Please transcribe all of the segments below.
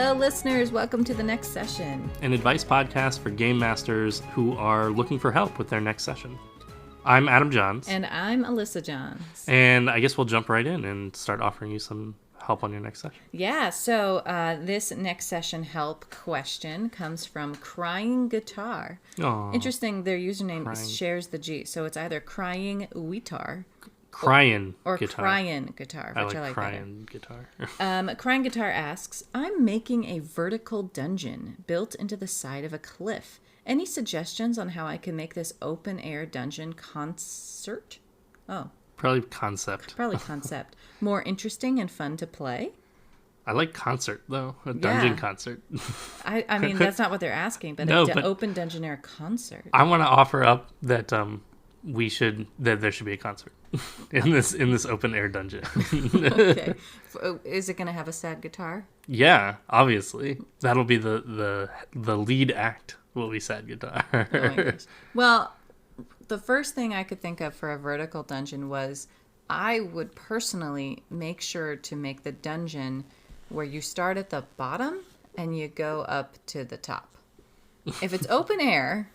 Hello, listeners. Welcome to the next session. An advice podcast for game masters who are looking for help with their next session. I'm Adam Johns. And I'm Alyssa Johns. And I guess we'll jump right in and start offering you some help on your next session. Yeah, so this next session help question comes from Cryinguitar. Aww. Interesting, their username shares the G, so it's either Cryinguitar or Cryinguitar, which I like Cryinguitar. Cryinguitar asks, I'm making a vertical dungeon built into the side of a cliff. Any suggestions on how I can make this open-air dungeon concert? Oh. Probably concept. More interesting and fun to play? I like concert, though. A dungeon concert. I mean, that's not what they're asking, but an open dungeon-air concert. I want to offer up that there should be a concert in this open-air dungeon. Okay. Is it going to have a sad guitar? Yeah, obviously. That'll be the lead act. Will be sad guitar. Oh my gosh. Well, the first thing I could think of for a vertical dungeon was I would personally make sure to make the dungeon where you start at the bottom and you go up to the top. If it's open air...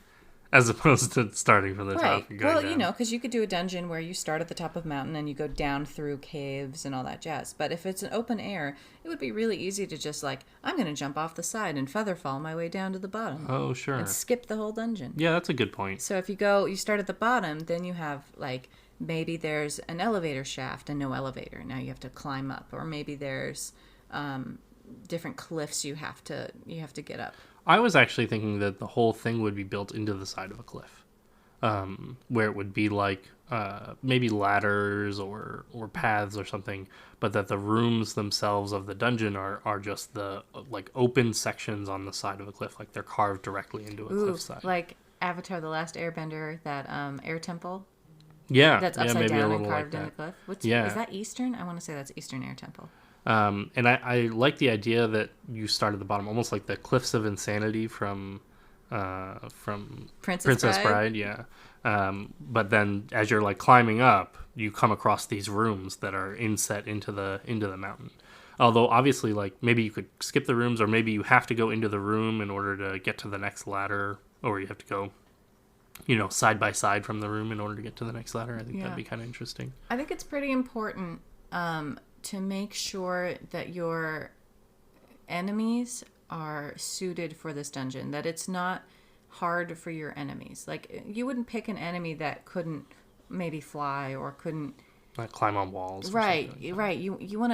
As opposed to starting from the top and going down. Well, you know, because you could do a dungeon where you start at the top of a mountain and you go down through caves and all that jazz. But if it's an open air, it would be really easy to just I'm going to jump off the side and feather fall my way down to the bottom. Oh, sure. And skip the whole dungeon. Yeah, that's a good point. So if you start at the bottom, then you have maybe there's an elevator shaft and no elevator. Now you have to climb up. Or maybe there's different cliffs you have to get up. I was actually thinking that the whole thing would be built into the side of a cliff, where it would be maybe ladders or paths or something, but that the rooms themselves of the dungeon are just the open sections on the side of a cliff, like they're carved directly into a cliffside. Like Avatar: The Last Airbender, that air temple. Yeah, that's upside maybe down and carved in the cliff. Is that Eastern? I want to say that's Eastern Air Temple. And I like the idea that you start at the bottom, almost like the Cliffs of Insanity from Princess Bride. Yeah. But then as you're climbing up, you come across these rooms that are inset into the mountain. Although obviously, maybe you could skip the rooms, or maybe you have to go into the room in order to get to the next ladder, or you have to go, side by side from the room in order to get to the next ladder. I think that'd be kind of interesting. I think it's pretty important to make sure that your enemies are suited for this dungeon, that it's not hard for your enemies. You wouldn't pick an enemy that couldn't maybe fly or couldn't climb on walls. Right. You want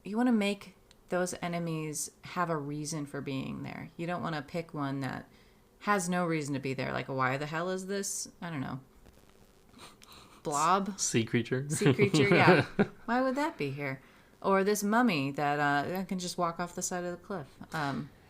to make those enemies have a reason for being there. You don't want to pick one that has no reason to be there. Why the hell is this? I don't know. Blob? Sea creature, yeah. Why would that be here? Or this mummy that can just walk off the side of the cliff.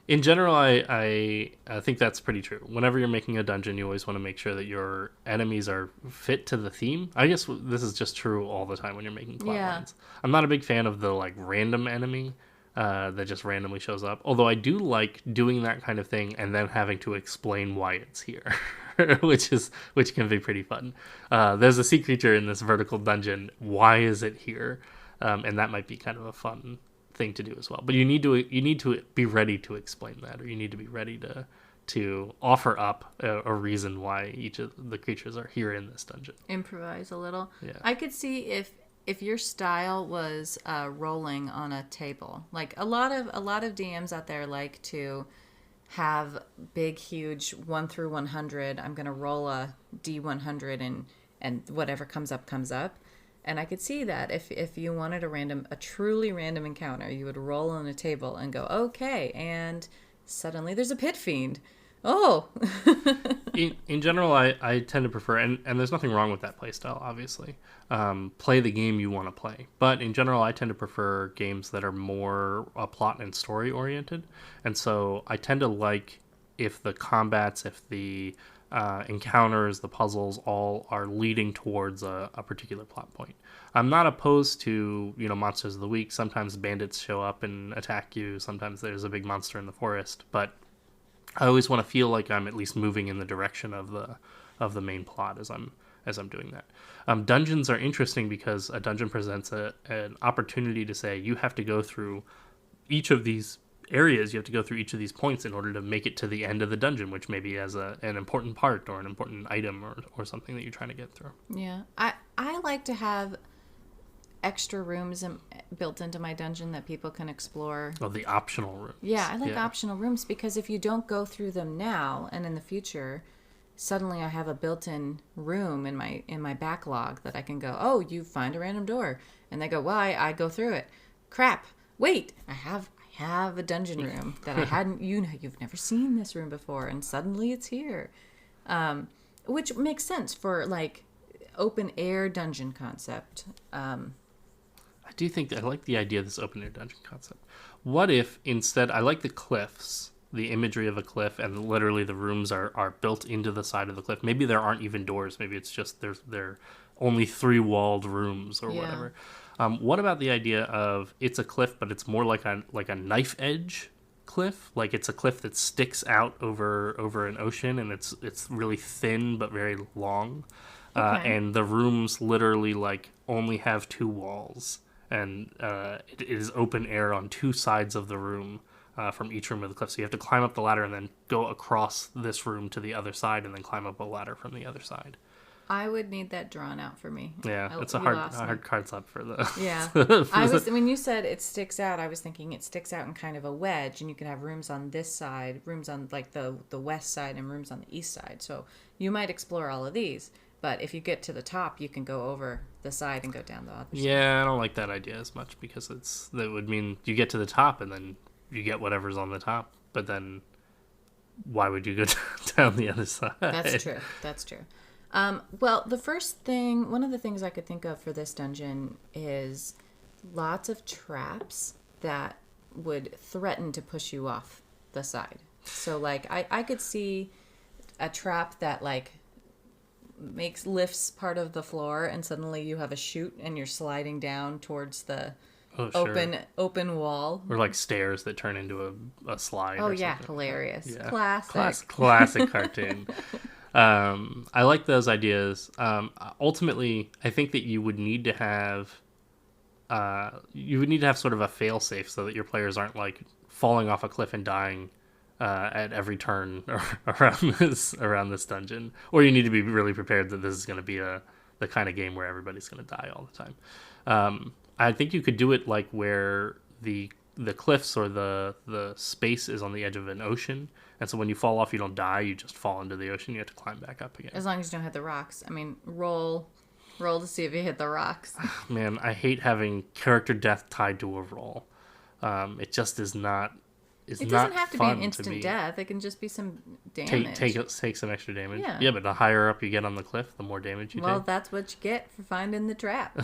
In general, I think that's pretty true. Whenever you're making a dungeon, you always want to make sure that your enemies are fit to the theme. I guess this is just true all the time when you're making plot lines. I'm not a big fan of the random enemy that just randomly shows up. Although I do like doing that kind of thing and then having to explain why it's here. which can be pretty fun. There's a sea creature in this vertical dungeon. Why is it here? And that might be kind of a fun thing to do as well. But you need to be ready to explain that, or you need to be ready to offer up a reason why each of the creatures are here in this dungeon. Improvise a little. Yeah. I could see if your style was rolling on a table. A lot of DMs out there like to have big, huge 1 through 100. I'm going to roll a D100 and whatever comes up, comes up. And I could see that if you wanted a truly random encounter, you would roll on a table and go, okay, and suddenly there's a pit fiend. Oh! in general, I tend to prefer, and there's nothing wrong with that playstyle, obviously. Play the game you want to play. But in general, I tend to prefer games that are more plot and story oriented. And so I tend to like if the combats, if the encounters, the puzzles all are leading towards a particular plot point. I'm not opposed to, monsters of the week. Sometimes bandits show up and attack you. Sometimes there's a big monster in the forest. But I always want to feel like I'm at least moving in the direction of the main plot as I'm doing that. Dungeons are interesting because a dungeon presents an opportunity to say you have to go through each of these areas. You have to go through each of these points in order to make it to the end of the dungeon, which maybe has an important part or an important item or something that you're trying to get through. Yeah. I like to have extra rooms built into my dungeon that people can explore. Oh, the optional rooms. Yeah, I like optional rooms because if you don't go through them now and in the future, suddenly I have a built-in room in my backlog that I can go, oh, you find a random door. And they go, well, I go through it. Crap. Wait, I have a dungeon room that I hadn't, you've never seen this room before, and suddenly it's here. Which makes sense for like open air dungeon concept. I do think that I like the idea of this open air dungeon concept. What if instead, I like the cliffs, the imagery of a cliff, and literally the rooms are built into the side of the cliff. Maybe there aren't even doors. Maybe it's just they're only 3-walled rooms or whatever. What about the idea of it's a cliff, but it's more like a knife edge cliff? Like it's a cliff that sticks out over an ocean, and it's really thin but very long. And the rooms literally like only have 2 walls, and it is open air on 2 sides of the room from each room of the cliff. So you have to climb up the ladder and then go across this room to the other side, and then climb up a ladder from the other side. I would need that drawn out for me. Yeah, it's a hard concept for the. Yeah, when you said it sticks out, I was thinking it sticks out in kind of a wedge, and you can have rooms on this side, rooms on like the west side, and rooms on the east side. So you might explore all of these, but if you get to the top, you can go over the side and go down the other side. Yeah, I don't like that idea as much because that would mean you get to the top and then you get whatever's on the top, but then why would you go down the other side? That's true. Well, one of the things I could think of for this dungeon is lots of traps that would threaten to push you off the side. So, like, I could see a trap that, like, lifts part of the floor, and suddenly you have a chute and you're sliding down towards the open wall. Or, like, stairs that turn into a slide. Oh, yeah, hilarious. Yeah. Classic Cartoon. I like those ideas. Ultimately, I think that you would need to have sort of a fail-safe so that your players aren't like falling off a cliff and dying at every turn around this dungeon. Or you need to be really prepared that this is going to be the kind of game where everybody's going to die all the time. I think you could do it like where the cliffs or the space is on the edge of an ocean. And so when you fall off, you don't die. You just fall into the ocean. You have to climb back up again. As long as you don't hit the rocks. I mean, roll to see if you hit the rocks. Man, I hate having character death tied to a roll. It just is not. It doesn't have to be an instant death. It can just be some damage. Take some extra damage. Yeah, but the higher up you get on the cliff, the more damage you take. Well, that's what you get for finding the trap.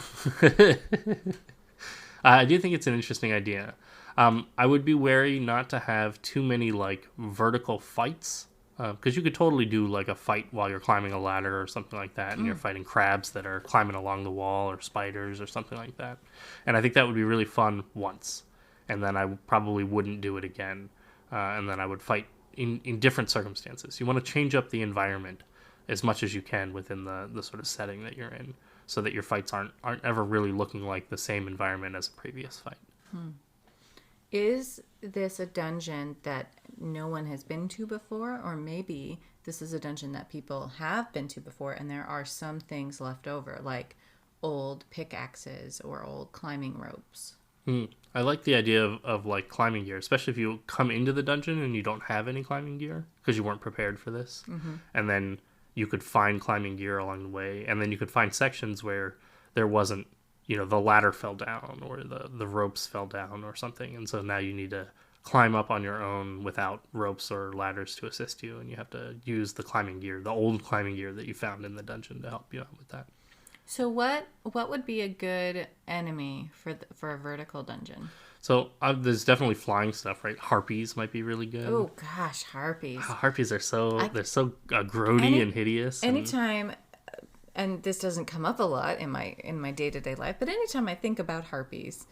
I do think it's an interesting idea. I would be wary not to have too many like vertical fights, because you could totally do like a fight while you're climbing a ladder or something like that, and you're fighting crabs that are climbing along the wall or spiders or something like that. And I think that would be really fun once, and then I probably wouldn't do it again. And then I would fight in different circumstances. You want to change up the environment as much as you can within the sort of setting that you're in, so that your fights aren't ever really looking like the same environment as a previous fight. Is this a dungeon that no one has been to before? Or maybe this is a dungeon that people have been to before and there are some things left over, like old pickaxes or old climbing ropes? I like the idea of like climbing gear, especially if you come into the dungeon and you don't have any climbing gear because you weren't prepared for this. And then you could find climbing gear along the way. And then you could find sections where there wasn't, the ladder fell down or the ropes fell down or something. And so now you need to climb up on your own without ropes or ladders to assist you. And you have to use the climbing gear, the old climbing gear that you found in the dungeon to help you out with that. So what would be a good enemy for a vertical dungeon? So there's definitely flying stuff, right? Harpies might be really good. Oh gosh, harpies. Harpies are they're so grody and hideous. Anytime, and this doesn't come up a lot in my day-to-day life, but anytime I think about harpies,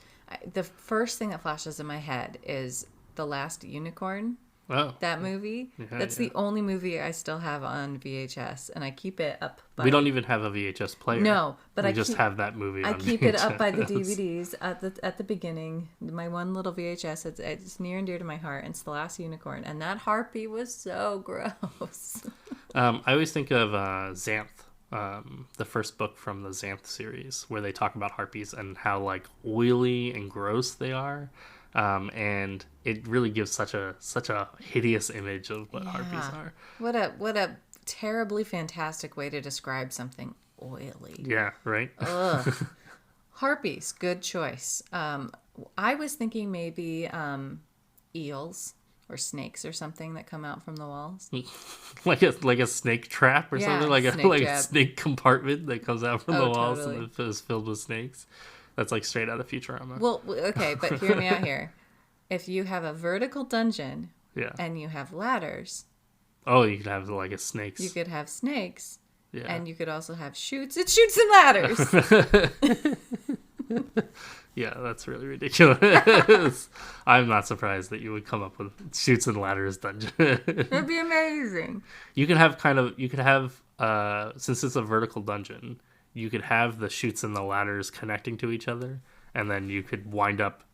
the first thing that flashes in my head is The Last Unicorn, Oh. That movie. Yeah, That's the only movie I still have on VHS, and I keep it up by... We don't even have a VHS player. No, but we just have that movie on I keep VHS. it up by the DVDs at the beginning. My one little VHS, it's near and dear to my heart, and it's The Last Unicorn, and that harpy was so gross. I always think of Xanth, the first book from the Xanth series, where they talk about harpies and how like oily and gross they are. And it really gives such a hideous image of what harpies are. What a terribly fantastic way to describe something oily. Yeah, right? Ugh. Harpies, good choice. I was thinking maybe eels or snakes or something that come out from the walls. like a snake trap or something? Like a snake compartment that comes out from the walls totally. and it is filled with snakes. That's like straight out of Futurama. Well, okay, but hear me out here. If you have a vertical dungeon and you have ladders... Oh, you could have like a snakes. You could have snakes. Yeah. And you could also have chutes. It shoots and ladders. Yeah, that's really ridiculous. I'm not surprised that you would come up with chutes and ladders dungeon. That'd be amazing. You could have since it's a vertical dungeon, you could have the chutes and the ladders connecting to each other, and then you could wind up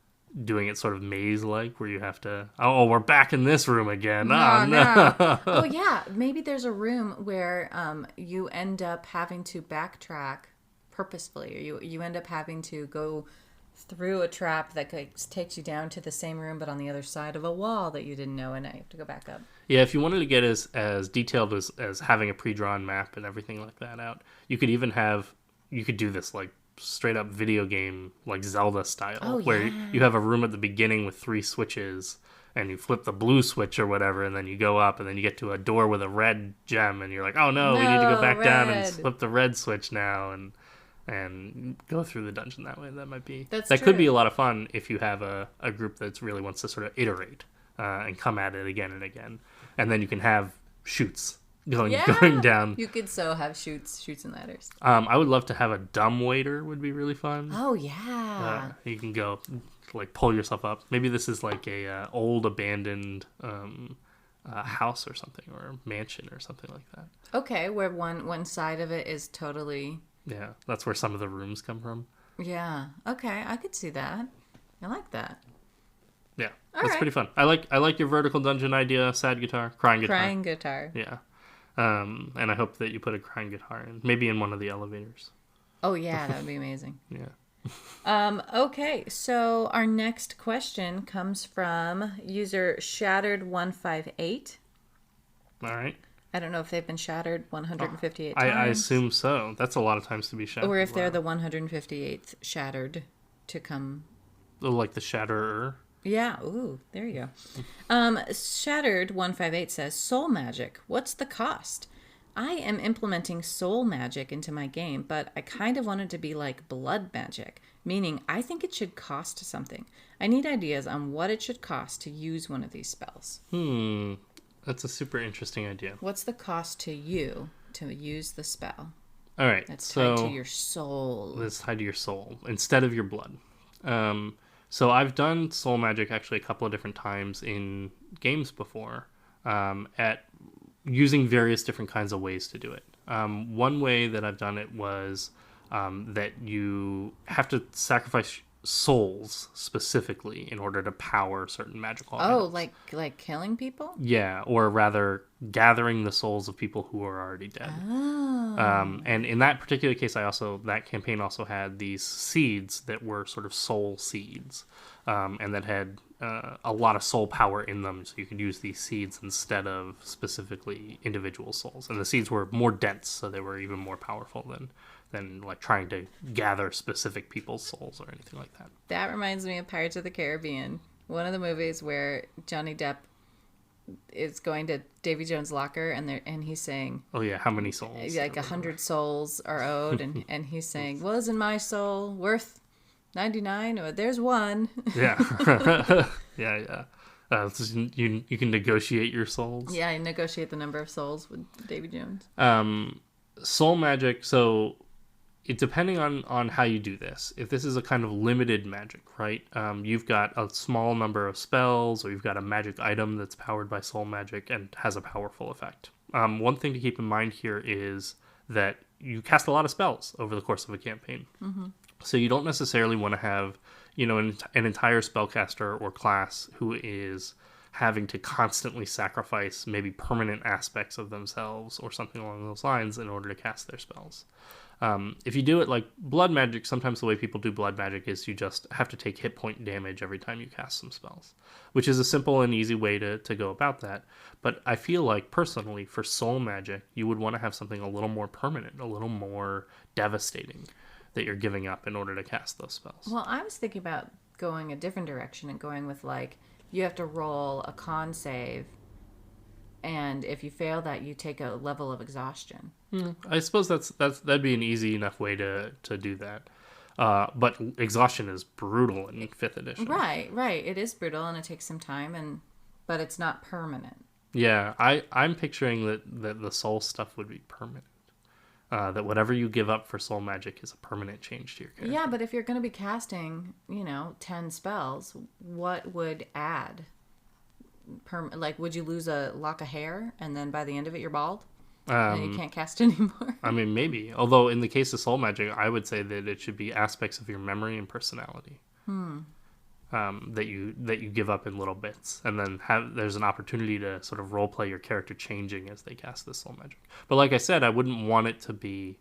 doing it sort of maze-like, where you have to, we're back in this room again. No. Oh, yeah. Maybe there's a room where you end up having to backtrack purposefully, or you end up having to go through a trap that takes you down to the same room, but on the other side of a wall that you didn't know, and now you have to go back up. Yeah, if you wanted to get as detailed as having a pre-drawn map and everything like that out, you could do this like straight up video game, like Zelda style, where you have a room at the beginning with 3 switches, and you flip the blue switch or whatever, and then you go up, and then you get to a door with a red gem, and you're like, oh no, we need to go back down and flip the red switch now, and go through the dungeon that way. That could be a lot of fun if you have a group that really wants to sort of iterate and come at it again and again, and then you can have chutes going down. You could have chutes and ladders. I would love to have a dumb waiter. Would be really fun. Oh yeah. You can go like pull yourself up. Maybe this is like a old abandoned house or something, or a mansion or something like that. Okay, where one side of it is totally... Yeah, that's where some of the rooms come from. Yeah. Okay, I could see that. I like that. Yeah, that's pretty fun. I like your vertical dungeon idea. Sad guitar, Cryinguitar. Yeah. And I hope that you put a Cryinguitar in, maybe in one of the elevators. Oh yeah, that would be amazing. Yeah. Okay, so our next question comes from user Shattered158. All right. I don't know if they've been shattered 158 times. I assume so. That's a lot of times to be shattered. Or if they're the 158th shattered to come. Like the Shatterer. Yeah. Ooh, there you go. Shattered158 says, Soul Magic, what's the cost? I am implementing soul magic into my game, but I kind of want it to be like blood magic, meaning I think it should cost something. I need ideas on what it should cost to use one of these spells. That's a super interesting idea. What's the cost to you to use the spell? All right. That's tied to your soul. That's tied to your soul instead of your blood. So I've done soul magic actually a couple of different times in games before, at using various different kinds of ways to do it. One way that I've done it was that you have to sacrifice souls specifically in order to power certain magical items. Oh, like killing people? Yeah, or rather gathering the souls of people who are already dead. Oh. And in that particular case, that campaign also had these seeds that were sort of soul seeds, and that had a lot of soul power in them, so you could use these seeds instead of specifically individual souls. And the seeds were more dense, so they were even more powerful than like trying to gather specific people's souls or anything like that. That reminds me of Pirates of the Caribbean, one of the movies where Johnny Depp is going to Davy Jones' locker and he's saying, "Oh yeah, how many souls?" Like 100 souls are owed, and he's saying, "Well, isn't my soul worth 99? Or there's one." Yeah, yeah. You can negotiate your souls. Yeah, I negotiate the number of souls with Davy Jones. Soul magic. So depending on how you do this. If this is a kind of limited magic, right? You've got a small number of spells, or you've got a magic item that's powered by soul magic and has a powerful effect. One thing to keep in mind here is that you cast a lot of spells over the course of a campaign. Mm-hmm. So you don't necessarily want to have, an entire spellcaster or class who is having to constantly sacrifice maybe permanent aspects of themselves or something along those lines in order to cast their spells. If you do it like blood magic, sometimes the way people do blood magic is you just have to take hit point damage every time you cast some spells, which is a simple and easy way to go about that. But I feel like, personally, for soul magic, you would want to have something a little more permanent, a little more devastating that you're giving up in order to cast those spells. Well, I was thinking about going a different direction and going with, like, you have to roll a con save, and if you fail that, you take a level of exhaustion. I suppose that'd be an easy enough way to do that. But exhaustion is brutal in 5th edition. Right. It is brutal, and it takes some time, but it's not permanent. Yeah, I'm picturing that the soul stuff would be permanent. That whatever you give up for soul magic is a permanent change to your character. Yeah, but if you're going to be casting, 10 spells, what would add? Like, would you lose a lock of hair, and then by the end of it, you're bald? And you can't cast anymore? I mean, maybe. Although, in the case of soul magic, I would say that it should be aspects of your memory and personality. That you give up in little bits, and then there's an opportunity to sort of role play your character changing as they cast this soul magic. But like I said, I wouldn't want it to be,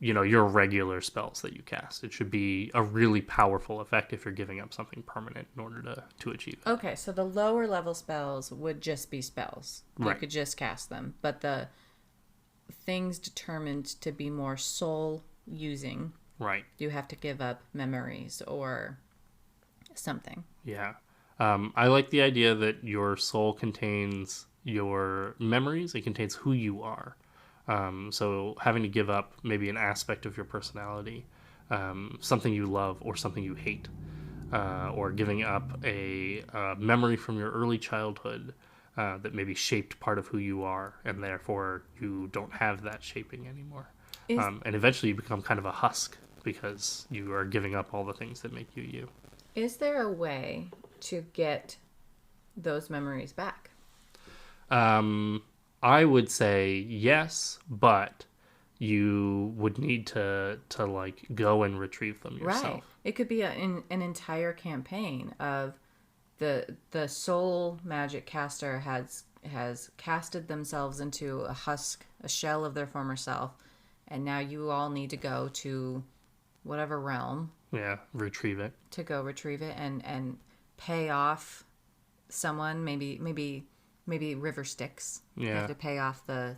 your regular spells that you cast. It should be a really powerful effect if you're giving up something permanent in order to achieve it. Okay, so the lower level spells would just be spells. You Right. could just cast them, but the things determined to be more soul using, Right. you have to give up memories or something. Yeah. I like the idea that your soul contains your memories. It contains who you are. So having to give up maybe an aspect of your personality, something you love or something you hate, or giving up a memory from your early childhood that maybe shaped part of who you are, and therefore you don't have that shaping anymore. And eventually you become kind of a husk because you are giving up all the things that make you you. Is there a way to get those memories back? I would say yes, but you would need to like go and retrieve them yourself. Right. It could be an entire campaign of the soul magic caster has casted themselves into a husk, a shell of their former self, and now you all need to go to whatever realm. Yeah, retrieve it. To go retrieve it and pay off someone, maybe River Styx. Yeah. You have to pay off the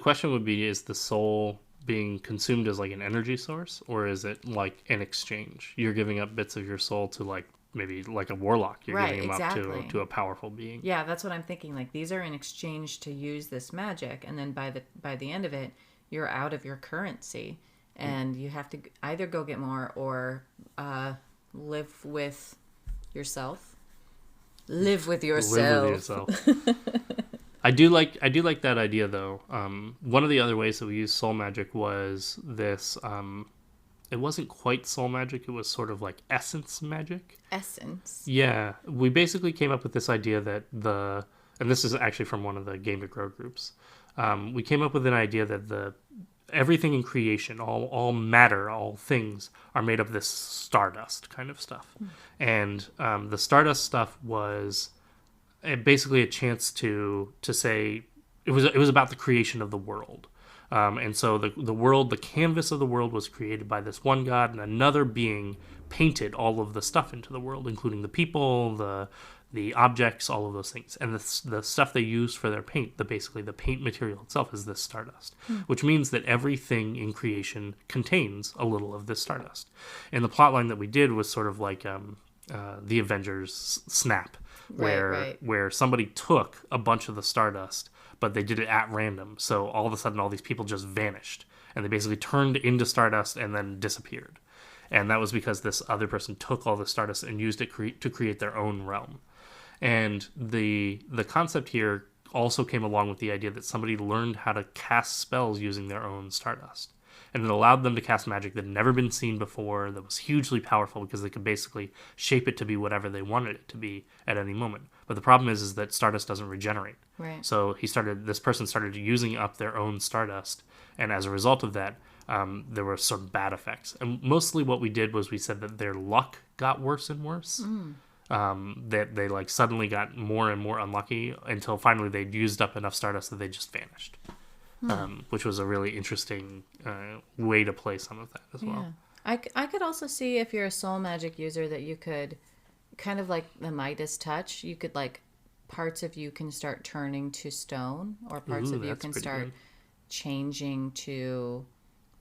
question would be, is the soul being consumed as like an energy source, or is it like an exchange? You're giving up bits of your soul to like maybe like a warlock. You're right, giving them exactly. up to a powerful being. Yeah, that's what I'm thinking. Like, these are in exchange to use this magic, and then by the end of it, you're out of your currency, and you have to either go get more or live with yourself. Live with yourself. I do like that idea though. One of the other ways that we used soul magic was this. It wasn't quite soul magic. It was sort of like essence magic. Essence. Yeah, we basically came up with this idea that and this is actually from one of the Game to Grow groups. We came up with an idea that everything in creation, all matter, all things are made of this stardust kind of stuff. And the stardust stuff was basically a chance to say it was about the creation of the world. And so the world, the canvas of the world was created by this one god, and another being painted all of the stuff into the world, including the people, the objects, all of those things. And the stuff they used for their paint, basically the paint material itself, is this stardust, which means that everything in creation contains a little of this stardust. And the plotline that we did was sort of like the Avengers Snap, where somebody took a bunch of the stardust, but they did it at random. So all of a sudden, all these people just vanished, and they basically turned into stardust and then disappeared. And that was because this other person took all the stardust and used it to create their own realm. And the concept here also came along with the idea that somebody learned how to cast spells using their own stardust. and it allowed them to cast magic that had never been seen before, that was hugely powerful because they could basically shape it to be whatever they wanted it to be at any moment. But the problem is that Stardust doesn't regenerate. Right. So this person started using up their own Stardust, and as a result of that, there were some bad effects. And mostly what we did was we said that their luck got worse and worse. That they like suddenly got more and more unlucky until finally they'd used up enough Stardust that they just vanished. Which was a really interesting way to play some of that as well. I could also see if you're a soul magic user that you could, kind of like the Midas touch, you could like, parts of you can start turning to stone, or parts of you can start changing to,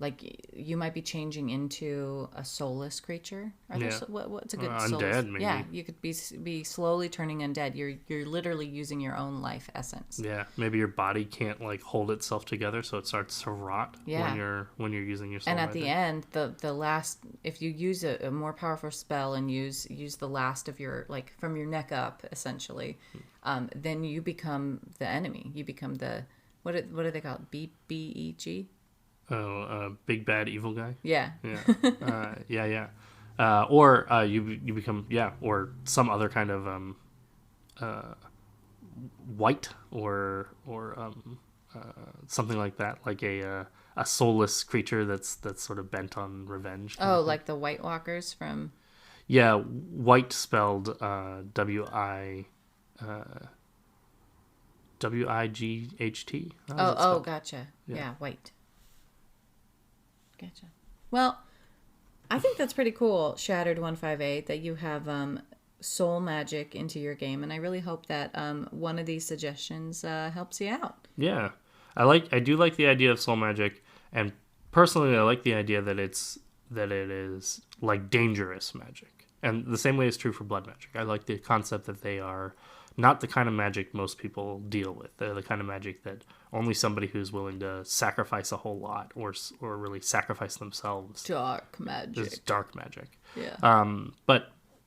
like, you might be changing into a soulless creature. What's a good undead? Maybe. Yeah, you could be slowly turning undead. You're literally using your own life essence. Yeah, maybe your body can't like hold itself together, so it starts to rot when you're using your soul And at magic. the end, the last, if you use a more powerful spell and use the last of your, like, from your neck up essentially, then you become the enemy. You become the what do they call it? BEG? Big bad evil guy. Yeah. Yeah. Or you become or some other kind of white or something like that, like a soulless creature that's sort of bent on revenge. Oh, like the White Walkers from. Yeah, white spelled WIGHT. Oh, gotcha. Yeah, white. Gotcha. Well, I think that's pretty cool, Shattered 158, that you have soul magic into your game, and I really hope that one of these suggestions helps you out. Yeah, I do like the idea of soul magic, and personally, I like the idea that it is like dangerous magic, and the same way is true for blood magic. I like the concept that they are not the kind of magic most people deal with. They're the kind of magic that only somebody who's willing to sacrifice a whole lot or really sacrifice themselves. Dark magic. Is dark magic. Yeah.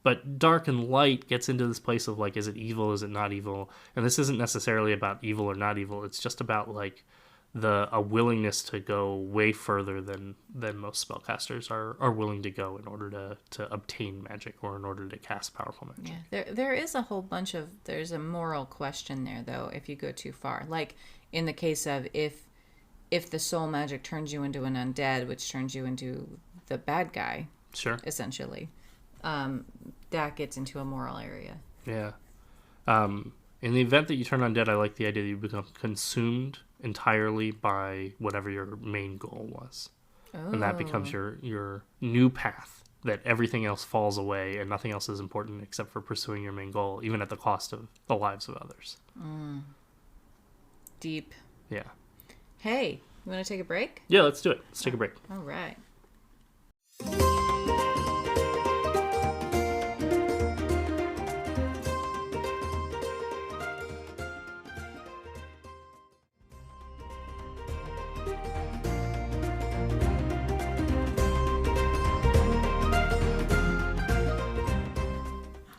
But dark and light gets into this place of like, is it evil? Is it not evil? And this isn't necessarily about evil or not evil. It's just about like a willingness to go way further than most spellcasters are willing to go in order to obtain magic or in order to cast powerful magic. Yeah, there is a whole bunch of, there's a moral question there though if you go too far. Like in the case of if the soul magic turns you into an undead, which turns you into the bad guy, sure, essentially, that gets into a moral area. Yeah. In the event that you turn undead, I like the idea that you become consumed entirely by whatever your main goal was. Oh. And that becomes your new path, that everything else falls away and nothing else is important except for pursuing your main goal, even at the cost of the lives of others. Deep. Yeah. Hey, you want to take a break? Yeah, let's do it. Let's take a break. All right.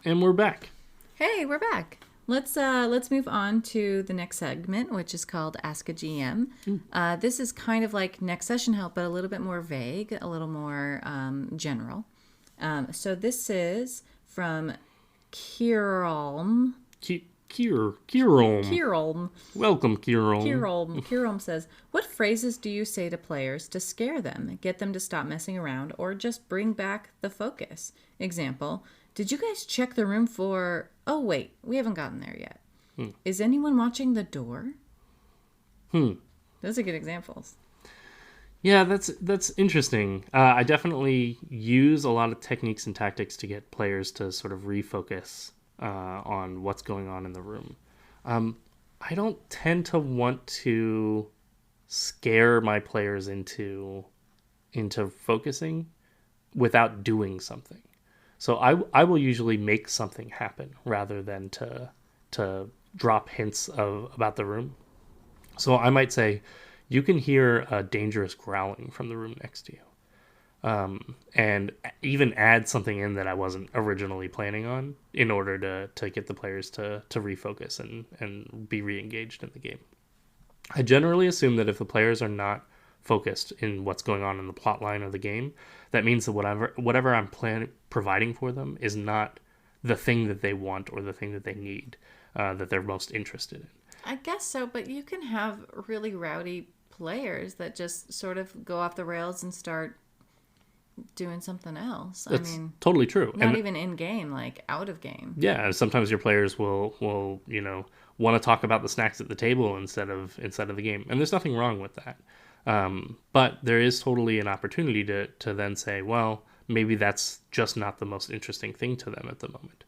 And we're back. Hey, we're back. Let's move on to the next segment, which is called Ask a GM. This is kind of like next session help, but a little bit more vague, a little more general. So this is from Kirolm. Kirolm. Welcome, Kirolm. Kirolm says, what phrases do you say to players to scare them, get them to stop messing around, or just bring back the focus? Example, did you guys check the room for... Oh, wait, we haven't gotten there yet. Is anyone watching the door? Those are good examples. Yeah, that's interesting. I definitely use a lot of techniques and tactics to get players to sort of refocus on what's going on in the room. I don't tend to want to scare my players into focusing without doing something. So I will usually make something happen rather than to drop hints about the room. So I might say, you can hear a dangerous growling from the room next to you. And even add something in that I wasn't originally planning on in order to get the players to refocus and be re-engaged in the game. I generally assume that if the players are not focused in what's going on in the plot line of the game, that means that whatever I'm providing for them is not the thing that they want or the thing that they need, that they're most interested in. I guess so, but you can have really rowdy players that just sort of go off the rails and start doing something else. That's totally true. Not even in game, like out of game. Yeah, sometimes your players will want to talk about the snacks at the table instead of the game, and there's nothing wrong with that. But there is totally an opportunity to then say, well, maybe that's just not the most interesting thing to them at the moment.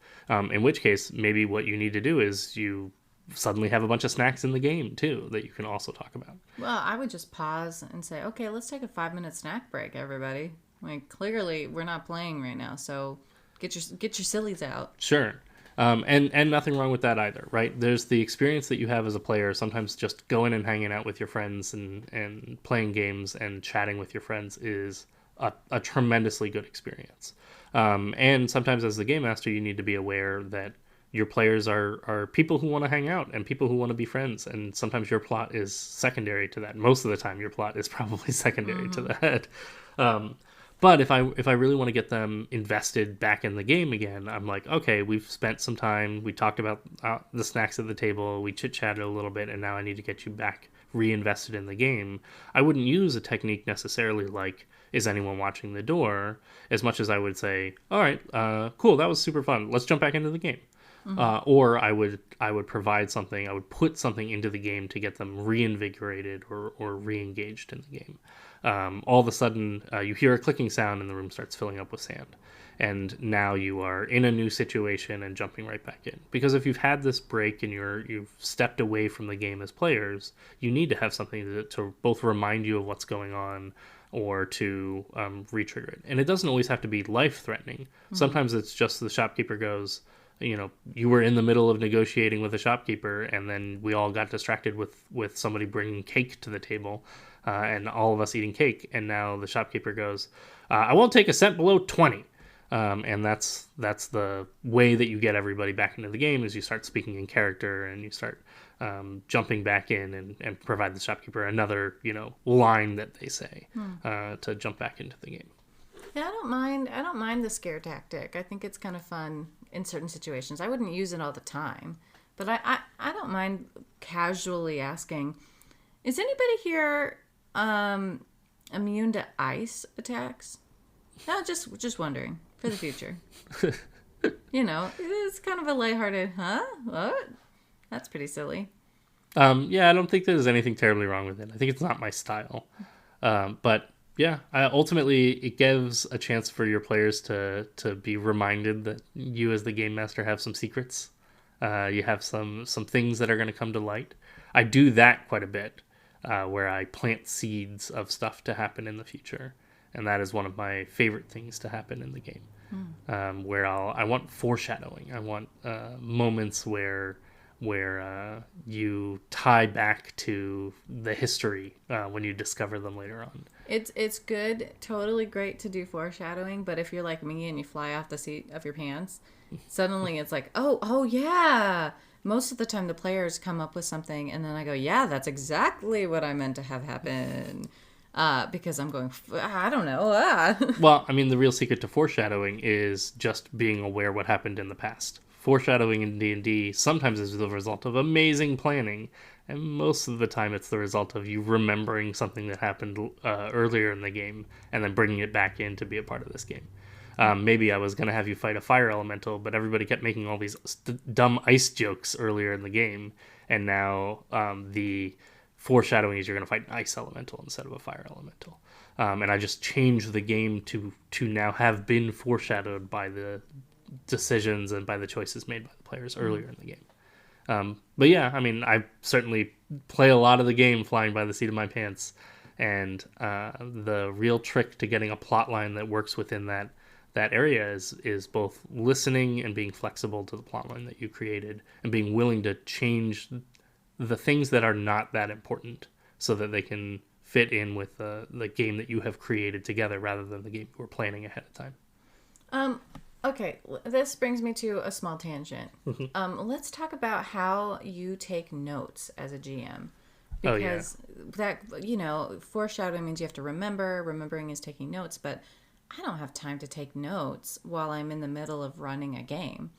In which case, maybe what you need to do is you suddenly have a bunch of snacks in the game too that you can also talk about. Well, I would just pause and say, okay, let's take a 5-minute snack break, everybody. Like, clearly we're not playing right now, so get your sillies out. Sure. And nothing wrong with that either, right? There's the experience that you have as a player. Sometimes just going and hanging out with your friends and playing games and chatting with your friends is a tremendously good experience. And sometimes as the game master, you need to be aware that your players are people who want to hang out and people who want to be friends. And sometimes your plot is secondary to that. Most of the time, your plot is probably secondary to that. But if I really want to get them invested back in the game again, I'm like, okay, we've spent some time. We talked about the snacks at the table. We chit-chatted a little bit, and now I need to get you back reinvested in the game. I wouldn't use a technique necessarily like, is anyone watching the door, as much as I would say, all right, cool, that was super fun. Let's jump back into the game. Or I would provide something. I would put something into the game to get them reinvigorated or re-engaged in the game. All of a sudden, you hear a clicking sound and the room starts filling up with sand. And now you are in a new situation and jumping right back in. Because if you've had this break and you've stepped away from the game as players, you need to have something to both remind you of what's going on or to re-trigger it. And it doesn't always have to be life-threatening. Sometimes it's just the shopkeeper goes, you were in the middle of negotiating with a shopkeeper, and then we all got distracted with somebody bringing cake to the table, and all of us eating cake. And now the shopkeeper goes, I won't take a cent below 20. And that's the way that you get everybody back into the game, is you start speaking in character and you start jumping back in and provide the shopkeeper another, line that they say to jump back into the game. Yeah, I don't mind the scare tactic. I think it's kind of fun in certain situations. I wouldn't use it all the time, but I don't mind casually asking, is anybody here immune to ice attacks? No, just wondering for the future. It's kind of a lighthearted, huh? What? That's pretty silly. Yeah, I don't think there's anything terribly wrong with it. I think it's not my style. But yeah, ultimately it gives a chance for your players to be reminded that you as the game master have some secrets. You have some things that are going to come to light. I do that quite a bit, where I plant seeds of stuff to happen in the future. And that is one of my favorite things to happen in the game, where I want foreshadowing. I want moments where you tie back to the history when you discover them later on. It's good, totally great to do foreshadowing, but if you're like me and you fly off the seat of your pants, suddenly it's like, oh yeah. Most of the time the players come up with something and then I go, yeah, that's exactly what I meant to have happen. Because I'm going, I don't know. Well, I mean, the real secret to foreshadowing is just being aware what happened in the past. Foreshadowing in D&D sometimes is the result of amazing planning, and most of the time it's the result of you remembering something that happened earlier in the game and then bringing it back in to be a part of this game. Maybe I was going to have you fight a fire elemental, but everybody kept making all these dumb ice jokes earlier in the game, and now the foreshadowing is you're going to fight an ice elemental instead of a fire elemental. And I just changed the game to now have been foreshadowed by the decisions and by the choices made by the players earlier in the game. But yeah, I mean, I certainly play a lot of the game flying by the seat of my pants, and the real trick to getting a plot line that works within that area is both listening and being flexible to the plot line that you created, and being willing to change the things that are not that important so that they can fit in with the game that you have created together rather than the game you were planning ahead of time. Okay, this brings me to a small tangent. Let's talk about how you take notes as a GM. Oh yeah. because that, you know, foreshadowing means you have to remember. Remembering is taking notes, but I don't have time to take notes while I'm in the middle of running a game.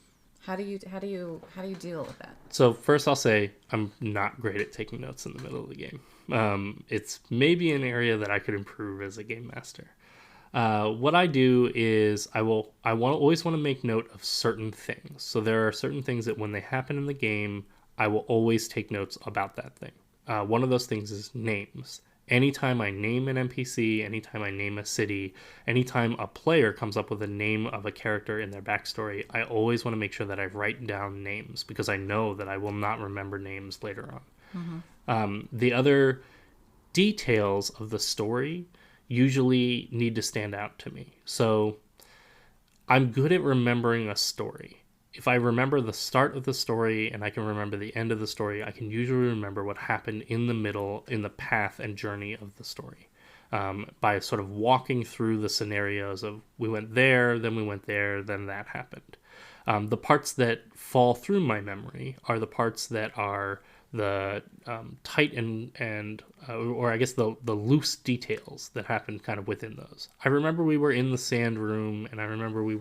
How do you deal with that? So first, I'll say I'm not great at taking notes in the middle of the game. It's maybe an area that I could improve as a game master. What I do is always want to make note of certain things. So there are certain things that when they happen in the game, I will always take notes about that thing. One of those things is names. Anytime I name an NPC, anytime I name a city, anytime a player comes up with a name of a character in their backstory, I always want to make sure that I write down names because I know that I will not remember names later on. The other details of the story usually need to stand out to me. So I'm good at remembering a story. If I remember the start of the story and I can remember the end of the story, I can usually remember what happened in the middle, in the path and journey of the story. By sort of walking through the scenarios of we went there, then we went there, then that happened. The parts that fall through my memory are the parts that are the tight or I guess the loose details that happened kind of within those. I remember we were in the sand room, and I remember we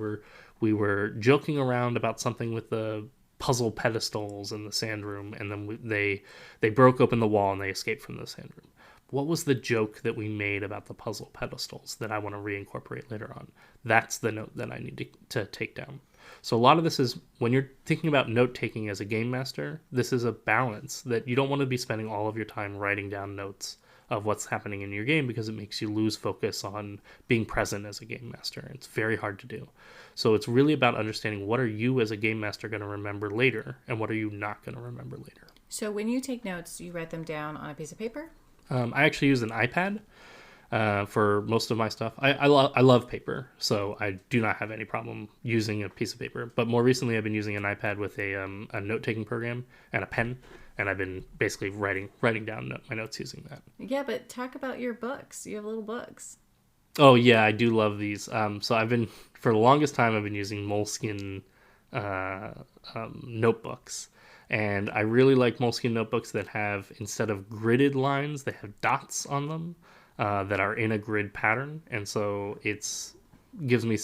were joking around about something with the puzzle pedestals in the sand room, and then they broke open the wall and they escaped from the sand room. What was the joke that we made about the puzzle pedestals that I want to reincorporate later on? That's the note that I need to take down. So a lot of this is when you're thinking about note taking as a game master, this is a balance that you don't want to be spending all of your time writing down notes of what's happening in your game because it makes you lose focus on being present as a game master. It's very hard to do. So it's really about understanding what are you as a game master going to remember later and what are you not going to remember later. So when you take notes, you write them down on a piece of paper? I actually use an iPad for most of my stuff. I love paper, so I do not have any problem using a piece of paper. But more recently, I've been using an iPad with a note-taking program and a pen, and I've been basically writing down my notes using that. Yeah, but talk about your books. You have little books. Oh yeah, I do love these. So for the longest time, I've been using Moleskine notebooks. And I really like Moleskine notebooks that have, instead of gridded lines, they have dots on them that are in a grid pattern. And so gives me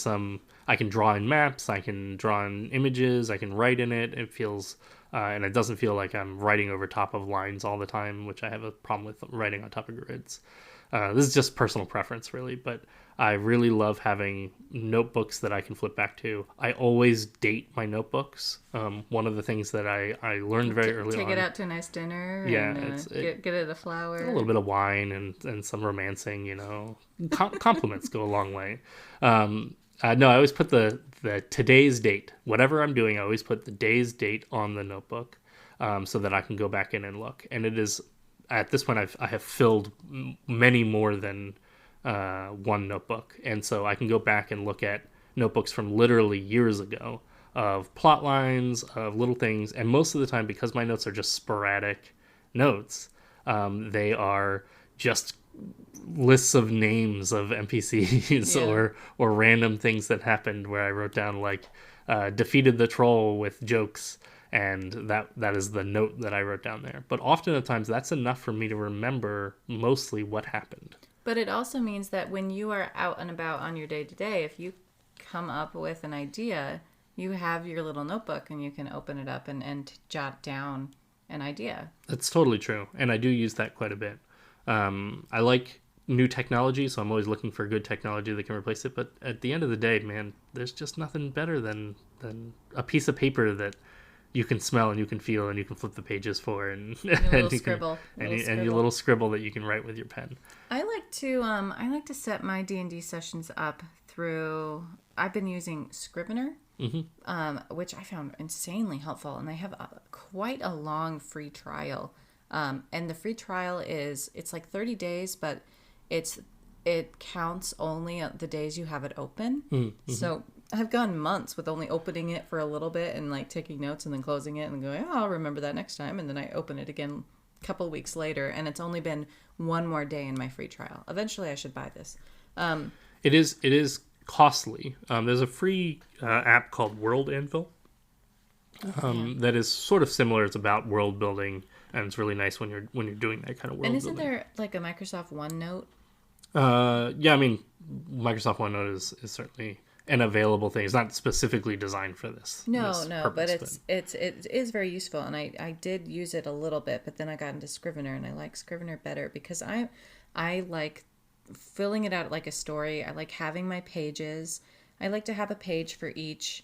I can draw in maps, I can draw in images, I can write in it. It feels, and it doesn't feel like I'm writing over top of lines all the time, which I have a problem with writing on top of grids. This is just personal preference, really, but I really love having notebooks that I can flip back to. I always date my notebooks. One of the things that I learned very early on. Take it out to a nice dinner. Yeah, and, get it a flower. A little bit of wine and some romancing, compliments go a long way. No, I always put the today's date. Whatever I'm doing, I always put the day's date on the notebook so that I can go back in and look. And it is, at this point, I have filled many more than one notebook, and so I can go back and look at notebooks from literally years ago of plot lines, of little things, and most of the time, because my notes are just sporadic notes, they are just lists of names of NPCs or random things that happened where I wrote down defeated the troll with jokes, and that is the note that I wrote down there. But often at times that's enough for me to remember mostly what happened. But it also means that when you are out and about on your day-to-day, if you come up with an idea, you have your little notebook and you can open it up and jot down an idea. That's totally true. And I do use that quite a bit. I like new technology, so I'm always looking for good technology that can replace it. But at the end of the day, man, there's just nothing better than a piece of paper that you can smell and you can feel and you can flip the pages for and your little scribble. And your little scribble that you can write with your pen. I like to set my D&D sessions up through. I've been using Scrivener, which I found insanely helpful, and they have quite a long free trial. And the free trial it's like 30 days, but it counts only the days you have it open. Mm-hmm. So I've gone months with only opening it for a little bit and taking notes and then closing it and going, I'll remember that next time. And then I open it again a couple weeks later, and it's only been one more day in my free trial. Eventually I should buy this. It is costly. There's a free app called World Anvil that is sort of similar. It's about world building. and it's really nice when you're doing that kind of world And isn't building. there like a Microsoft OneNote? Yeah, I mean, Microsoft OneNote is certainly an available thing. It's not specifically designed for this. No, this no, but purpose, it is very useful, and I did use it a little bit, but then I got into Scrivener, and I like Scrivener better because I like filling it out like a story. I like having my pages. I like to have a page for each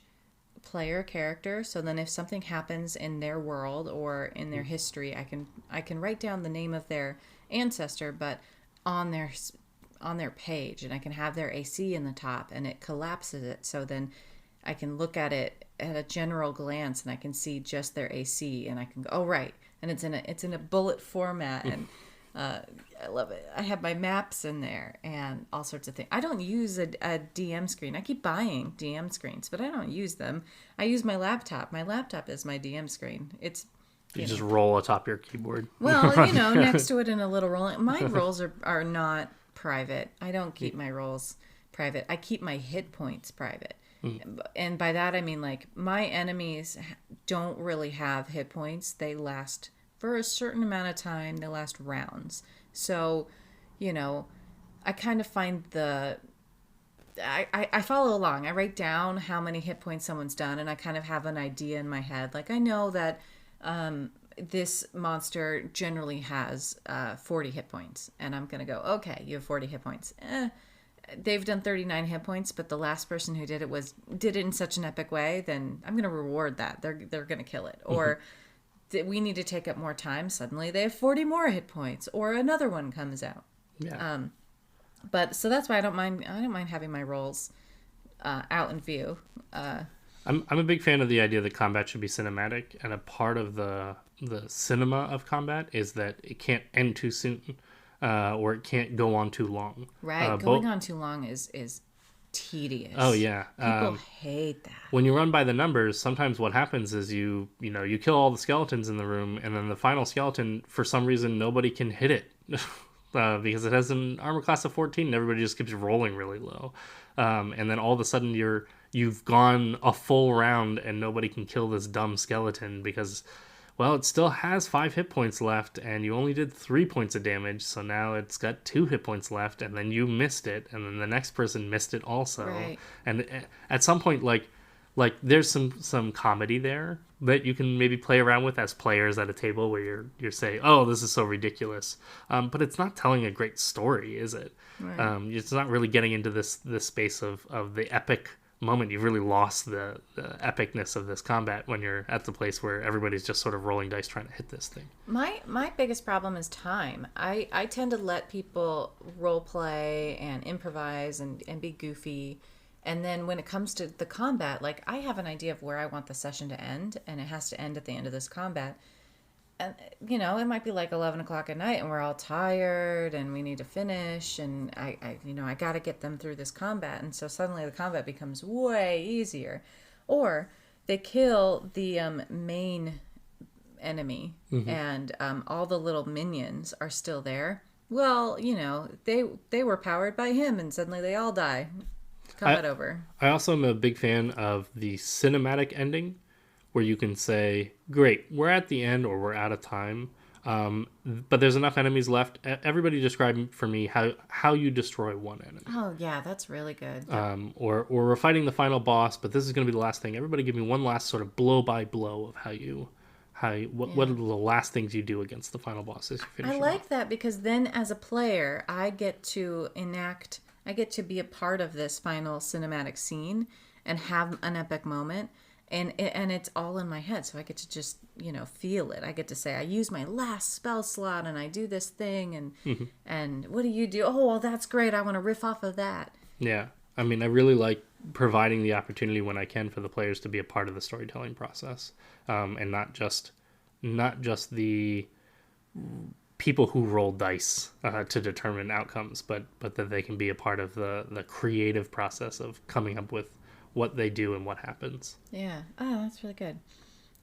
player character, so then if something happens in their world or in their history, I can write down the name of their ancestor, but on their page, and I can have their AC in the top, and it collapses it, so then I can look at it at a general glance, and I can see just their AC, and I can go, oh right, and it's in a bullet format, and I love it. I have my maps in there and all sorts of things. I don't use a DM screen. I keep buying DM screens, but I don't use them. I use my laptop. My laptop is my DM screen. It's you just roll atop your keyboard. well, next to it in a little roll. My rolls are not private. I don't keep my rolls private. I keep my hit points private. And by that I mean like my enemies don't really have hit points. They last for a certain amount of time. They last rounds. So, I kind of find I follow along. I write down how many hit points someone's done, and I kind of have an idea in my head. Like I know that this monster generally has 40 hit points, and I'm gonna go, okay, you have 40 hit points. They've done 39 hit points, but the last person who did it in such an epic way, then I'm gonna reward that. They're gonna kill it. Or we need to take up more time. Suddenly they have 40 more hit points, or another one comes out. Yeah. But so that's why I don't mind having my rolls out in view. I'm a big fan of the idea that combat should be cinematic, and a part of the cinema of combat is that it can't end too soon, or it can't go on too long. Right, going on too long is tedious. Oh yeah, people hate that. When you run by the numbers, sometimes what happens is you kill all the skeletons in the room, and then the final skeleton, for some reason, nobody can hit it because it has an armor class of 14, and everybody just keeps rolling really low, and then all of a sudden you've gone a full round and nobody can kill this dumb skeleton because, well, it still has 5 hit points left, and you only did 3 points of damage, so now it's got 2 hit points left, and then you missed it, and then the next person missed it also. Right. And at some point, like there's some comedy there that you can maybe play around with as players at a table where you're saying, oh, this is so ridiculous. But it's not telling a great story, is it? Right. It's not really getting into this space of the epic moment. You've really lost the epicness of this combat when you're at the place where everybody's just sort of rolling dice trying to hit this thing. My biggest problem is time. I tend to let people role play and improvise and be goofy, and then when it comes to the combat, like I have an idea of where I want the session to end, and it has to end at the end of this combat. And it might be like 11 o'clock at night, and we're all tired, and we need to finish, and I got to get them through this combat, and so suddenly the combat becomes way easier, or they kill the main enemy, and all the little minions are still there. Well, they were powered by him, and suddenly they all die. Combat over. I also am a big fan of the cinematic ending, where you can say, great, we're at the end or we're out of time, but there's enough enemies left. Everybody describe for me how you destroy one enemy. Oh, yeah, that's really good. Or we're fighting the final boss, but this is going to be the last thing. Everybody give me one last sort of blow-by-blow of what are the last things you do against the final boss as you finish I like that because then as a player, I get to be a part of this final cinematic scene and have an epic moment. And it's all in my head, so I get to just, feel it. I get to say, I use my last spell slot, and I do this thing, and what do you do? Oh, well, that's great. I want to riff off of that. Yeah. I mean, I really like providing the opportunity when I can for the players to be a part of the storytelling process, and not just the people who roll dice to determine outcomes, but that they can be a part of the creative process of coming up with what they do and what happens. Yeah. Oh, that's really good.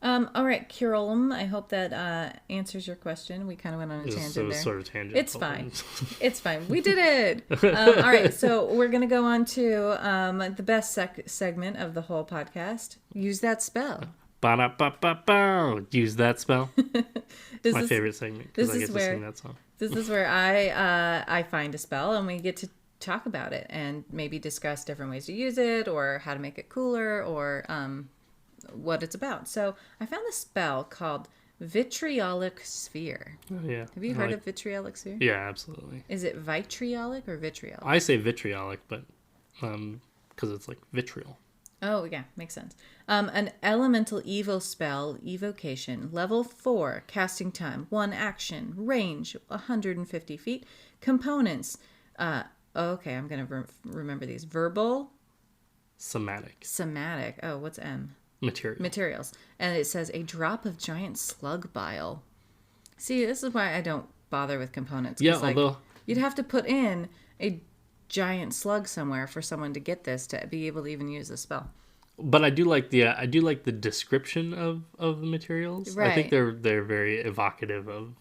All right, Curulum, I hope that answers your question. We kind of went on a tangent there. Sort of tangent. It's fine. It's fine. We did it. All right, so we're going to go on to the best segment of the whole podcast. Use that spell. Ba-da-ba-ba-ba. Use that spell. This My is favorite segment because I get to sing that song. this is where I find a spell and we get to talk about it and maybe discuss different ways to use it or how to make it cooler or what it's about. So I found this spell called Vitriolic Sphere. Oh, yeah. Have you heard of Vitriolic Sphere? Yeah, absolutely. Is it vitriolic or vitriolic? I say vitriolic, but because it's like vitriol. Oh, yeah, makes sense. An elemental evil spell, evocation, level 4, casting time, 1 action, range, 150 feet, components. Okay, I'm going to remember these. Verbal. Somatic. Oh, what's M? Materials. And it says a drop of giant slug bile. See, this is why I don't bother with components. Yeah, like, although... you'd have to put in a giant slug somewhere for someone to get this to be able to even use the spell. But I do like the description of the materials. Right. I think they're very evocative of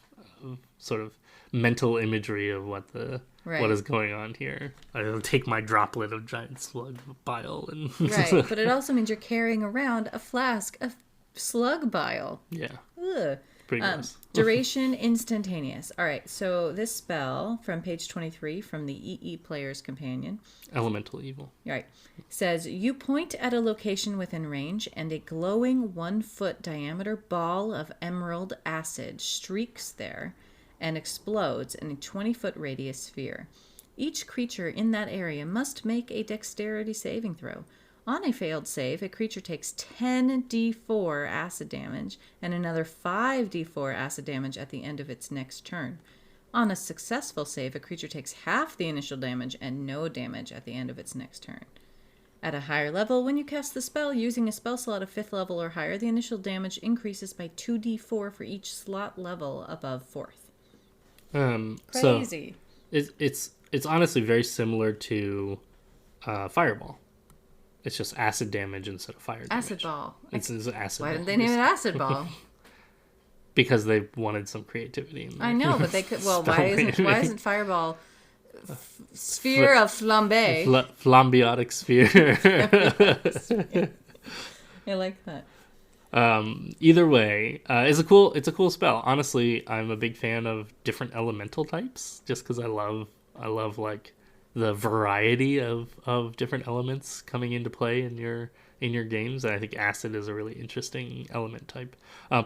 sort of mental imagery of what is going on here. I'll take my droplet of giant slug bile and right, but it also means you're carrying around a flask of slug bile. Yeah. Ugh. Pretty gross. Duration instantaneous. All right, so this spell from page 23 from the EE Player's Companion. Elemental evil. Right. Says, you point at a location within range and a glowing 1-foot diameter ball of emerald acid streaks there and explodes in a 20-foot radius sphere. Each creature in that area must make a dexterity saving throw. On a failed save, a creature takes 10d4 acid damage and another 5d4 acid damage at the end of its next turn. On a successful save, a creature takes half the initial damage and no damage at the end of its next turn. At a higher level, when you cast the spell using a spell slot of 5th level or higher, the initial damage increases by 2d4 for each slot level above 4th. Crazy. So it's honestly very similar to Fireball. It's just acid damage instead of fire damage. Acid ball. It's acid ball. Why didn't they name it acid ball? Because they wanted some creativity in there. I know, but they could. Well, why isn't Fireball sphere of flambe? Flambiotic sphere. I like that. Either way, it's a cool spell. Honestly, I'm a big fan of different elemental types, just because I love like the variety of different elements coming into play in your games. And I think acid is a really interesting element type.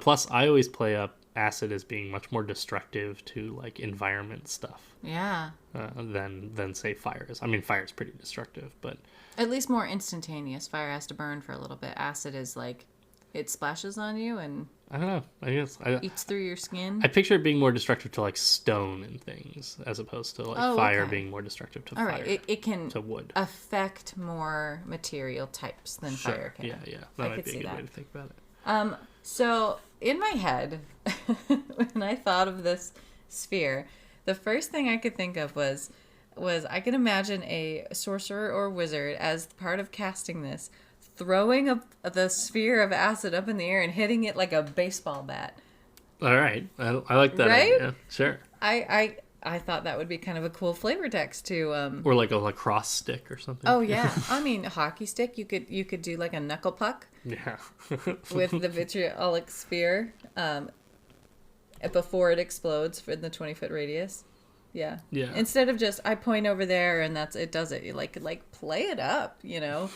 Plus, I always play up acid as being much more destructive to like environment stuff. Yeah. Than say fire is. I mean, fire is pretty destructive, but at least more instantaneous. Fire has to burn for a little bit. Acid is like it splashes on you and I don't know. I guess eats through your skin. I picture it being more destructive to like stone and things as opposed to like fire being more destructive to fire. All right, it can to wood affect more material types than fire can. Yeah. That might be a good way to think about it. So in my head, when I thought of this sphere, the first thing I could think of was I could imagine a sorcerer or wizard as part of casting this, throwing the sphere of acid up in the air and hitting it like a baseball bat. All right. I like that right? idea. Sure. I thought that would be kind of a cool flavor text to or like a lacrosse stick or something. Oh yeah. I mean, a hockey stick, you could do like a knuckle puck. Yeah. with the vitriolic sphere before it explodes for the 20-foot radius. Yeah. Yeah. Instead of just I point over there and it does it. You like play it up, you know.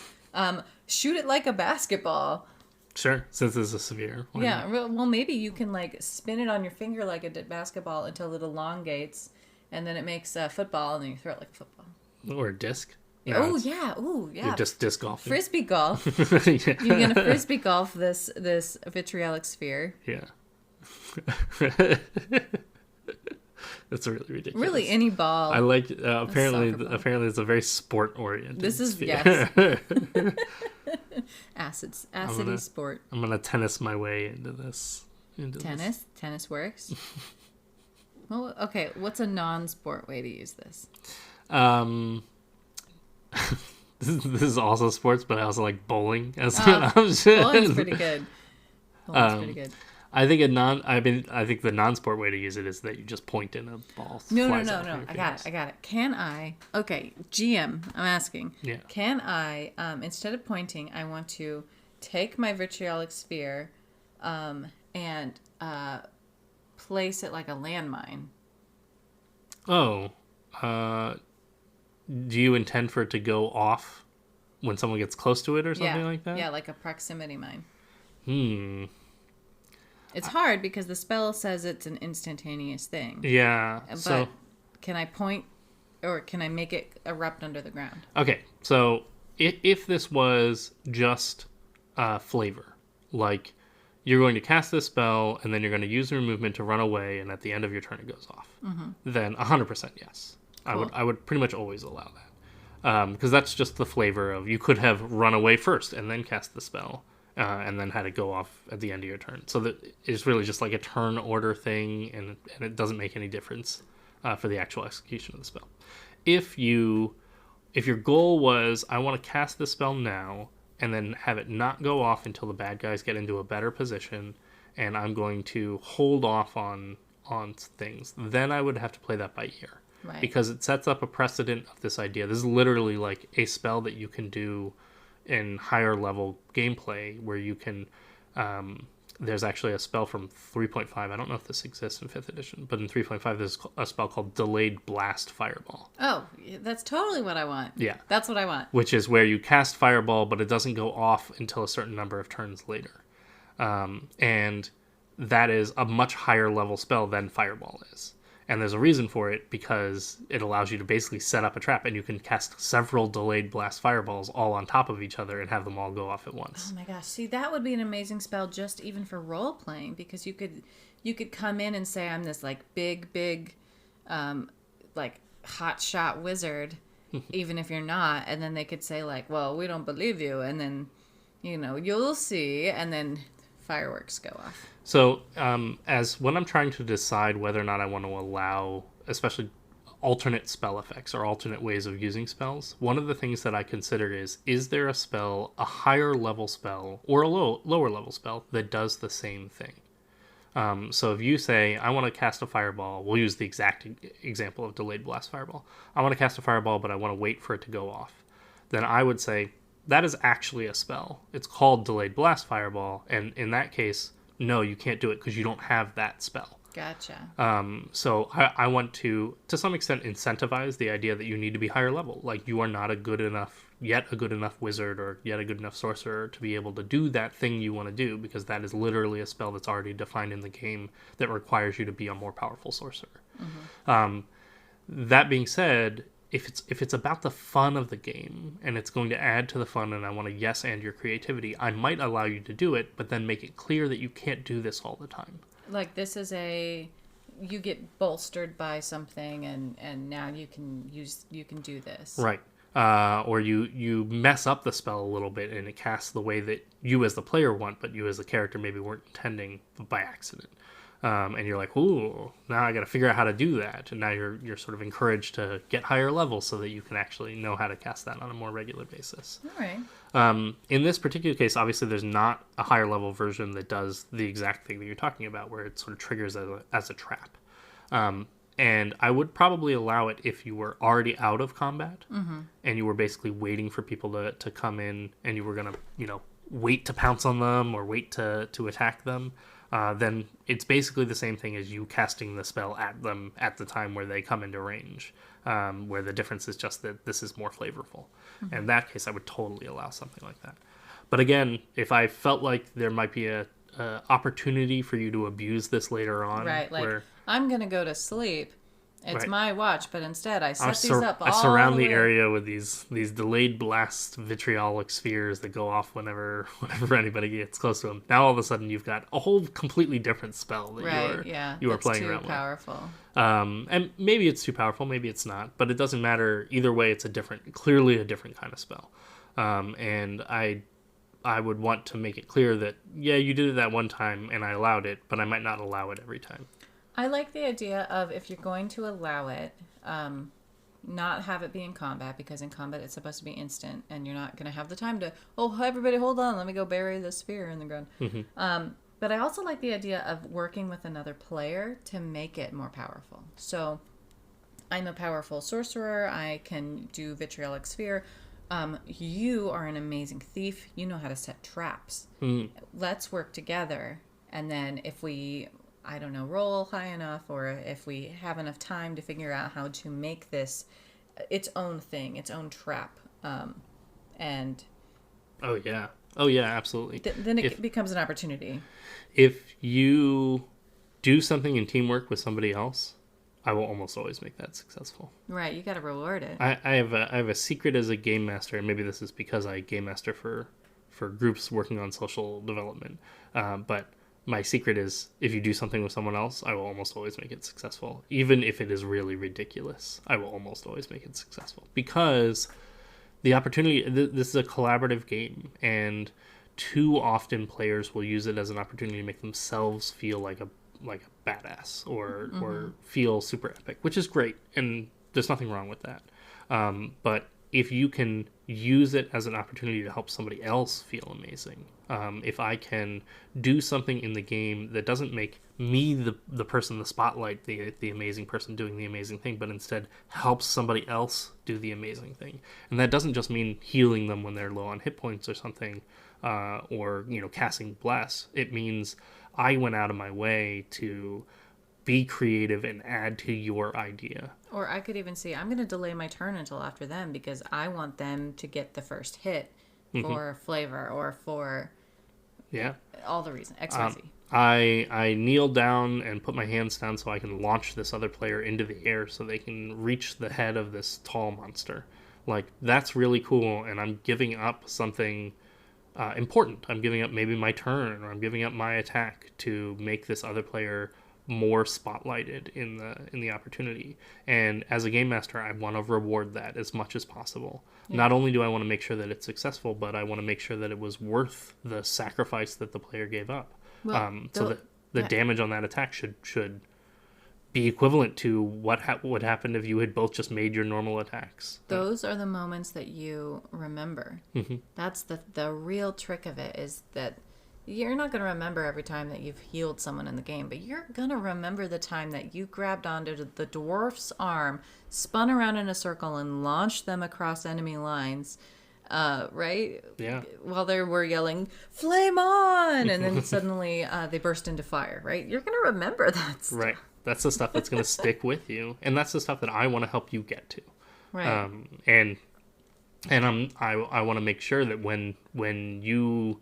Shoot it like a basketball. Sure, since it's a sphere. Yeah, well, maybe you can like spin it on your finger like a basketball until it elongates, and then it makes a football, and then you throw it like a football. Or a disc. Oh yeah, You're just disc golfing. Frisbee golf. Yeah. You're gonna frisbee golf this vitriolic sphere. Yeah. That's really ridiculous. Really, any ball. I like. Apparently, it's a very sport oriented. This is sphere. Yes. Acidy sport. I'm gonna tennis my way into this. Tennis works. Well, okay. What's a non-sport way to use this? This is also sports, but I also like bowling as an option. Bowling's pretty good. Pretty good. I think the non-sport way to use it is that you just point in a ball. No. I got it. Can I? Okay, GM. I'm asking. Yeah. Can I? Instead of pointing, I want to take my Vitriolic Sphere and place it like a landmine. Oh. Do you intend for it to go off when someone gets close to it or something like that? Yeah, like a proximity mine. It's hard because the spell says it's an instantaneous thing. Yeah. But can I point or can I make it erupt under the ground? Okay, so if this was just flavor, like you're going to cast this spell and then you're going to use your movement to run away, and at the end of your turn it goes off, then 100% yes. Cool. I would pretty much always allow that. Because that's just the flavor of, you could have run away first and then cast the spell, and then had it go off at the end of your turn. So that it's really just like a turn order thing, and it doesn't make any difference for the actual execution of the spell. If your goal was, I want to cast this spell now, and then have it not go off until the bad guys get into a better position, and I'm going to hold off on things, then I would have to play that by ear. Right. Because it sets up a precedent of this idea. This is literally like a spell that you can do in higher level gameplay, where you can there's actually a spell from 3.5. I don't know if this exists in 5th edition, but in 3.5 there's a spell called Delayed Blast Fireball. Oh, that's totally what I want. Yeah. That's what I want. Which is where you cast Fireball, but it doesn't go off until a certain number of turns later. And that is a much higher level spell than Fireball is. And there's a reason for it, because it allows you to basically set up a trap, and you can cast several Delayed Blast Fireballs all on top of each other and have them all go off at once. Oh my gosh. See, that would be an amazing spell just even for role playing, because you could come in and say, I'm this like big like hot shot wizard, even if you're not, and then they could say like, well, we don't believe you, and then you'll see, and then fireworks go off. So, as when I'm trying to decide whether or not I want to allow, especially alternate spell effects or alternate ways of using spells, one of the things that I consider is there a spell, a higher level spell, or a lower level spell that does the same thing? So if you say, I want to cast a fireball, we'll use the exact example of Delayed Blast Fireball. I want to cast a fireball, but I want to wait for it to go off. Then I would say, that is actually a spell. It's called Delayed Blast Fireball, and in that case, no, you can't do it because you don't have that spell. Gotcha. So I want to some extent, incentivize the idea that you need to be higher level. Like, you are not a good enough wizard or yet a good enough sorcerer to be able to do that thing you want to do, because that is literally a spell that's already defined in the game that requires you to be a more powerful sorcerer. Mm-hmm. That being said, if it's about the fun of the game and it's going to add to the fun, and I want to yes and your creativity, I might allow you to do it, but then make it clear that you can't do this all the time. Like, this is you get bolstered by something, and now you can do this. Right. Or you mess up the spell a little bit and it casts the way that you as the player want, but you as the character maybe weren't intending by accident. And you're like, ooh, now I got to figure out how to do that. And now you're sort of encouraged to get higher levels so that you can actually know how to cast that on a more regular basis. All right. In this particular case, obviously, there's not a higher level version that does the exact thing that you're talking about, where it sort of triggers as a trap. And I would probably allow it if you were already out of combat, mm-hmm. and you were basically waiting for people to come in, and you were going to, wait to pounce on them or wait to attack them. Then it's basically the same thing as you casting the spell at them at the time where they come into range, where the difference is just that this is more flavorful. Mm-hmm. In that case, I would totally allow something like that. But again, if I felt like there might be a opportunity for you to abuse this later on, right? Like, I'm gonna go to sleep. It's right. my watch, but instead I set these up all I surround the the way. area with these delayed blast vitriolic spheres that go off whenever anybody gets close to them. Now all of a sudden you've got a whole completely different spell that you are playing around with. Too powerful. And maybe it's too powerful, maybe it's not, but it doesn't matter. Either way, it's clearly a different kind of spell. And I would want to make it clear that, yeah, you did it that one time and I allowed it, but I might not allow it every time. I like the idea of, if you're going to allow it, not have it be in combat, because in combat it's supposed to be instant, and you're not going to have the time to, everybody hold on, let me go bury the sphere in the ground. Mm-hmm. But I also like the idea of working with another player to make it more powerful. So I'm a powerful sorcerer, I can do Vitriolic Sphere. You are an amazing thief. You know how to set traps. Let's work together. And then if we, I don't know, roll high enough, or if we have enough time to figure out how to make this its own thing, its own trap. And Oh yeah, absolutely. then it becomes an opportunity. If you do something in teamwork with somebody else, I will almost always make that successful. Right, you got to reward it. I have a secret as a game master, and maybe this is because I game master for groups working on social development. But my secret is, if you do something with someone else, I will almost always make it successful. Even if it is really ridiculous, I will almost always make it successful. Because the opportunity, this is a collaborative game, and too often players will use it as an opportunity to make themselves feel like a badass or feel super epic, which is great, and there's nothing wrong with that. But if you can use it as an opportunity to help somebody else feel amazing, if I can do something in the game that doesn't make me the person in the spotlight, the amazing person doing the amazing thing, but instead helps somebody else do the amazing thing. And that doesn't just mean healing them when they're low on hit points or something, or casting bless. It means I went out of my way to be creative and add to your idea. Or I could even say, I'm going to delay my turn until after them because I want them to get the first hit for flavor or for all the reason, XYZ. I kneel down and put my hands down so I can launch this other player into the air so they can reach the head of this tall monster. Like, that's really cool, and I'm giving up something important. I'm giving up maybe my turn, or I'm giving up my attack to make this other player more spotlighted in the opportunity. And as a game master, I want to reward that as much as possible. Yeah. Not only do I want to make sure that it's successful, but I want to make sure that it was worth the sacrifice that the player gave up. Well, so the damage on that attack should be equivalent to what would happen if you had both just made your normal attacks. Those are the moments that you remember. That's the real trick of it, is that you're not going to remember every time that you've healed someone in the game, but you're going to remember the time that you grabbed onto the dwarf's arm, spun around in a circle, and launched them across enemy lines, right? Yeah. While they were yelling, "Flame on!" And then suddenly they burst into fire, right? You're going to remember that stuff. Right. That's the stuff that's going to stick with you, and that's the stuff that I want to help you get to. Right. And I want to make sure that when you,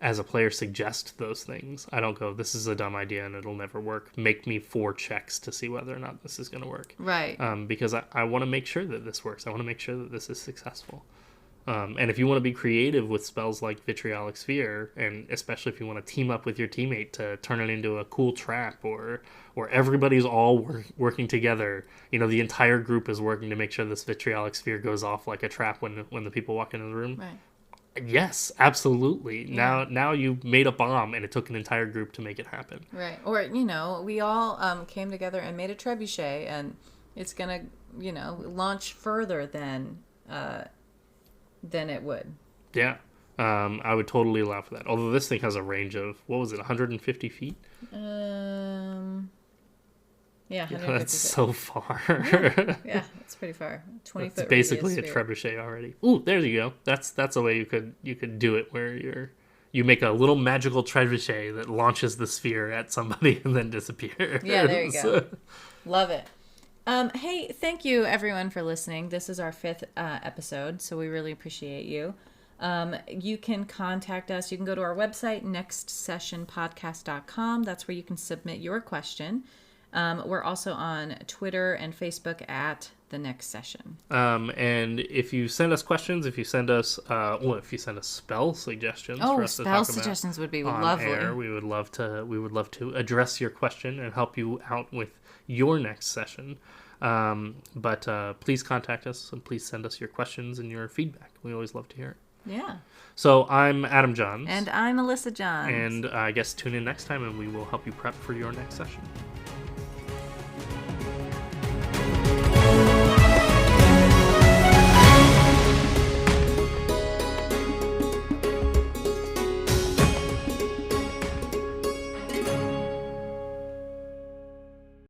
as a player, suggest those things, I don't go, "This is a dumb idea and it'll never work. Make me 4 checks to see whether or not this is going to work." Right. Because I want to make sure that this works. I want to make sure that this is successful. And if you want to be creative with spells like Vitriolic Sphere, and especially if you want to team up with your teammate to turn it into a cool trap, or everybody's all working together, the entire group is working to make sure this Vitriolic Sphere goes off like a trap when the people walk into the room. Right. Yes, absolutely. Yeah. Now you made a bomb, and it took an entire group to make it happen. Right. Or, we all came together and made a trebuchet, and it's going to, launch further than it would. Yeah. I would totally allow for that. Although this thing has a range of, 150 feet? Yeah, 150 that's feet. So far. Yeah, it's pretty far. 20 foot. It's basically a sphere. trebuchet already. Ooh, there you go. That's a way you could do it, where you make a little magical trebuchet that launches the sphere at somebody and then disappears. Yeah, there you go. Love it. Hey, thank you everyone for listening. This is our 5th episode, so we really appreciate you. You can contact us. You can go to our website, nextsessionpodcast.com. That's where you can submit your question. We're also on Twitter and Facebook at The Next Session. And if you send us questions, if you send us spell suggestions for us to talk about, spell suggestions would be on lovely. Air, we would love to address your question and help you out with your next session. But please contact us, and please send us your questions and your feedback. We always love to hear it. Yeah. So I'm Adam Johns. And I'm Alyssa Johns. And I guess tune in next time, and we will help you prep for your next session.